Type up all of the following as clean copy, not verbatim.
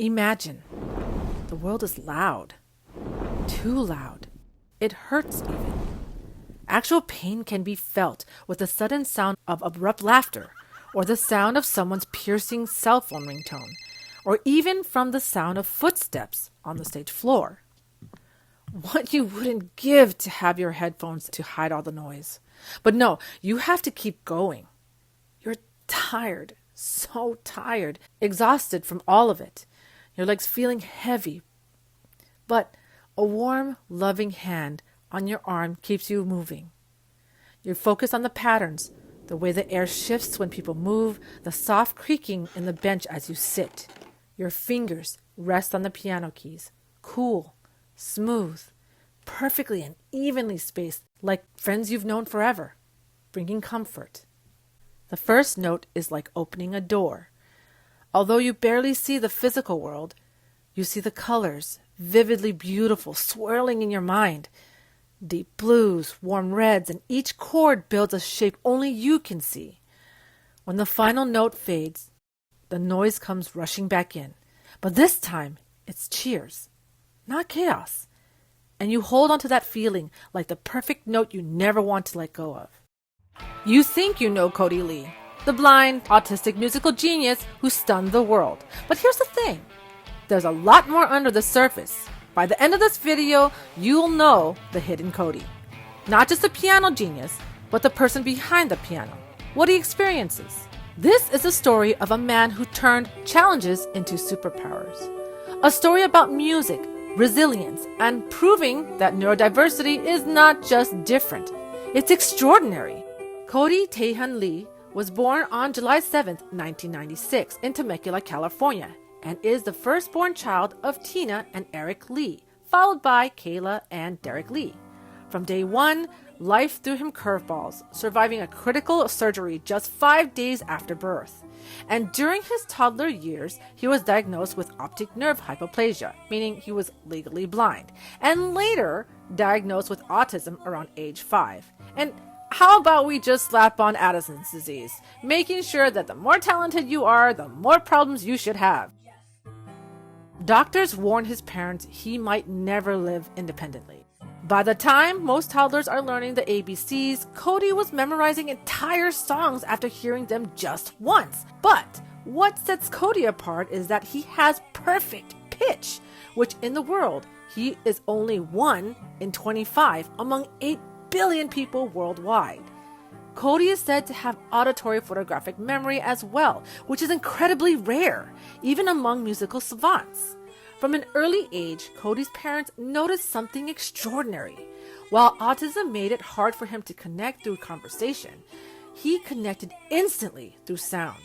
Imagine the world is loud, too loud. It hurts even. Actual pain can be felt with the sudden sound of abrupt laughter, or the sound of someone's piercing cell phone ringtone, or even from the sound of footsteps on the stage floor. What you wouldn't give to have your headphones to hide all the noise. But no, you have to keep going. You're tired, so tired, exhausted from all of it. Your legs feeling heavy. But a warm, loving hand on your arm keeps you moving. You're focused on the patterns, the way the air shifts when people move, the soft creaking in the bench as you sit. Your fingers rest on the piano keys, cool, smooth, perfectly and evenly spaced, like friends you've known forever, bringing comfort. The first note is like opening a door. Although you barely see the physical world, you see the colors, vividly beautiful, swirling in your mind. Deep blues, warm reds, and each chord builds a shape only you can see. When the final note fades, the noise comes rushing back in. But this time, it's cheers, not chaos. And you hold on to that feeling like the perfect note you never want to let go of. You think you know Kodi Lee, the blind, autistic musical genius who stunned the world. But here's the thing. There's a lot more under the surface. By the end of this video, you'll know the hidden Kodi. Not just the piano genius, but the person behind the piano. What he experiences. This is a story of a man who turned challenges into superpowers. A story about music, resilience, and proving that neurodiversity is not just different. It's extraordinary. Kodi Lee was born on July 7th, 1996 in Temecula, California, and is the firstborn child of Tina and Eric Lee, followed by Kayla and Derek Lee. From day one, life threw him curveballs, surviving a critical surgery just 5 days after birth. And during his toddler years, he was diagnosed with optic nerve hypoplasia, meaning he was legally blind, and later diagnosed with autism around age 5. And how about we just slap on Addison's disease, making sure that the more talented you are, the more problems you should have. Doctors warned his parents he might never live independently. By the time most toddlers are learning the ABCs, Kodi was memorizing entire songs after hearing them just once. But what sets Kodi apart is that he has perfect pitch, which in the world, he is only 1 in 25 among 8 billion people worldwide. Kodi is said to have auditory photographic memory as well, which is incredibly rare, even among musical savants. From an early age, Kodi's parents noticed something extraordinary. While autism made it hard for him to connect through conversation, he connected instantly through sound.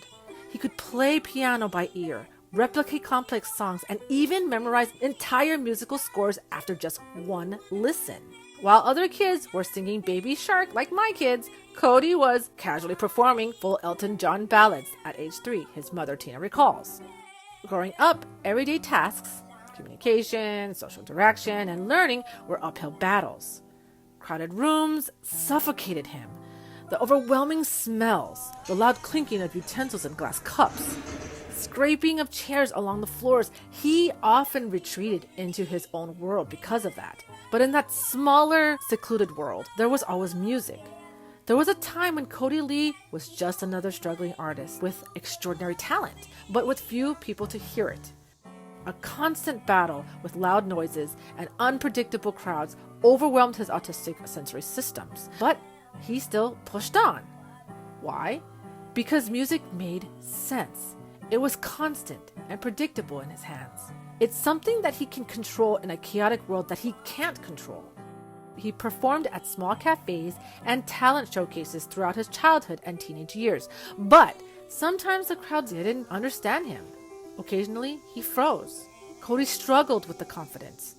He could play piano by ear, replicate complex songs, and even memorize entire musical scores after just one listen. While other kids were singing Baby Shark like my kids, Kodi was casually performing full Elton John ballads at age 3, his mother Tina recalls. Growing up, everyday tasks, communication, social interaction, and learning were uphill battles. Crowded rooms suffocated him. The overwhelming smells, the loud clinking of utensils and glass cups, scraping of chairs along the floors, he often retreated into his own world because of that. But in that smaller, secluded world, there was always music. There was a time when Kodi Lee was just another struggling artist with extraordinary talent, but with few people to hear it. A constant battle with loud noises and unpredictable crowds overwhelmed his autistic sensory systems. But he still pushed on. Why? Because music made sense. It was constant and predictable in his hands. It's something that he can control in a chaotic world that he can't control. He performed at small cafes and talent showcases throughout his childhood and teenage years. But sometimes the crowd didn't understand him. Occasionally, he froze. Kodi struggled with the confidence.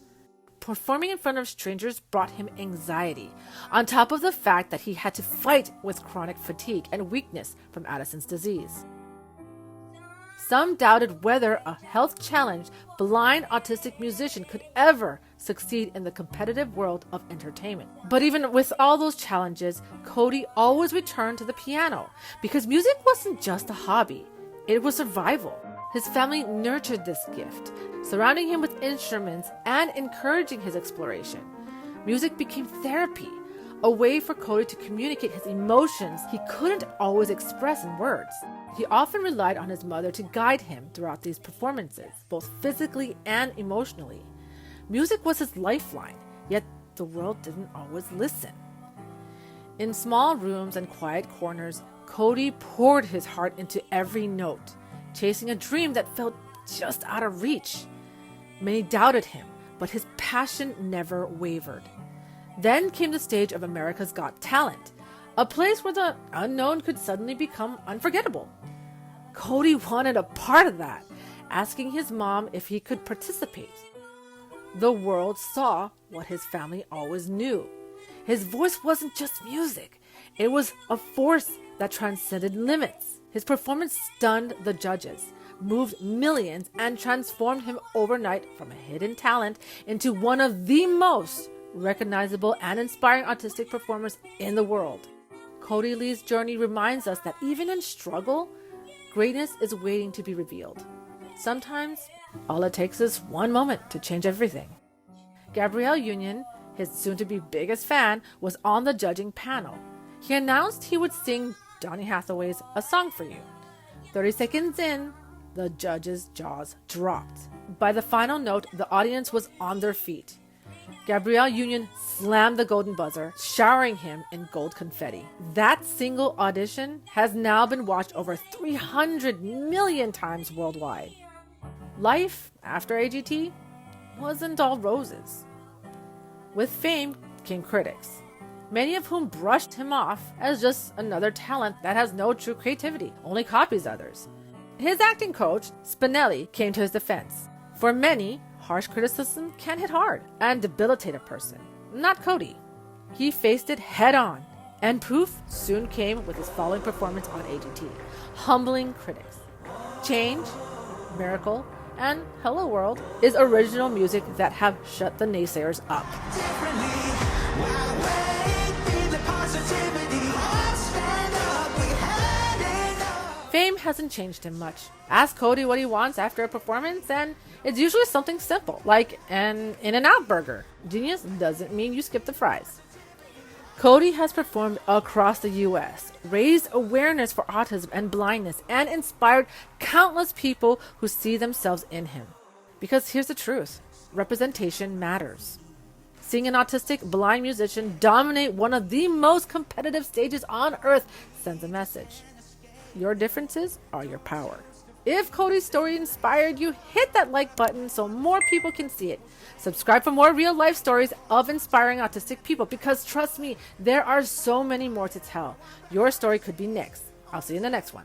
Performing in front of strangers brought him anxiety, on top of the fact that he had to fight with chronic fatigue and weakness from Addison's disease. Some doubted whether a health-challenged, blind autistic musician could ever succeed in the competitive world of entertainment. But even with all those challenges, Kodi always returned to the piano, because music wasn't just a hobby, it was survival. His family nurtured this gift, surrounding him with instruments and encouraging his exploration. Music became therapy, a way for Kodi to communicate his emotions he couldn't always express in words. He often relied on his mother to guide him throughout these performances, both physically and emotionally. Music was his lifeline, yet the world didn't always listen. In small rooms and quiet corners, Kodi poured his heart into every note, chasing a dream that felt just out of reach. Many doubted him, but his passion never wavered. Then came the stage of America's Got Talent, a place where the unknown could suddenly become unforgettable. Kodi wanted a part of that, asking his mom if he could participate. The world saw what his family always knew. His voice wasn't just music. It was a force that transcended limits. His performance stunned the judges, moved millions, and transformed him overnight from a hidden talent into one of the most recognizable and inspiring autistic performers in the world. Kodi Lee's journey reminds us that even in struggle, greatness is waiting to be revealed. Sometimes, all it takes is one moment to change everything. Gabrielle Union, his soon-to-be biggest fan, was on the judging panel. He announced he would sing Donny Hathaway's A Song for You. 30 seconds in, the judges' jaws dropped. By the final note, the audience was on their feet. Gabrielle Union slammed the golden buzzer, showering him in gold confetti. That single audition has now been watched over 300 million times worldwide. Life after AGT wasn't all roses. With fame came critics, many of whom brushed him off as just another talent that has no true creativity, only copies others. His acting coach, Spinelli, came to his defense. For many, harsh criticism can hit hard and debilitate a person. Not Kodi. He faced it head on, and proof soon came with his following performance on AGT, humbling critics. Change, Miracle, and Hello World is original music that have shut the naysayers up. Fame hasn't changed him much. Ask Kodi what he wants after a performance, and it's usually something simple, like an In-N-Out burger. Genius doesn't mean you skip the fries. Kodi has performed across the U.S., raised awareness for autism and blindness, and inspired countless people who see themselves in him. Because here's the truth, representation matters. Seeing an autistic blind musician dominate one of the most competitive stages on earth sends a message. Your differences are your power. If Kodi's story inspired you, hit that like button so more people can see it. Subscribe for more real life stories of inspiring autistic people, because trust me, there are so many more to tell. Your story could be next. I'll see you in the next one.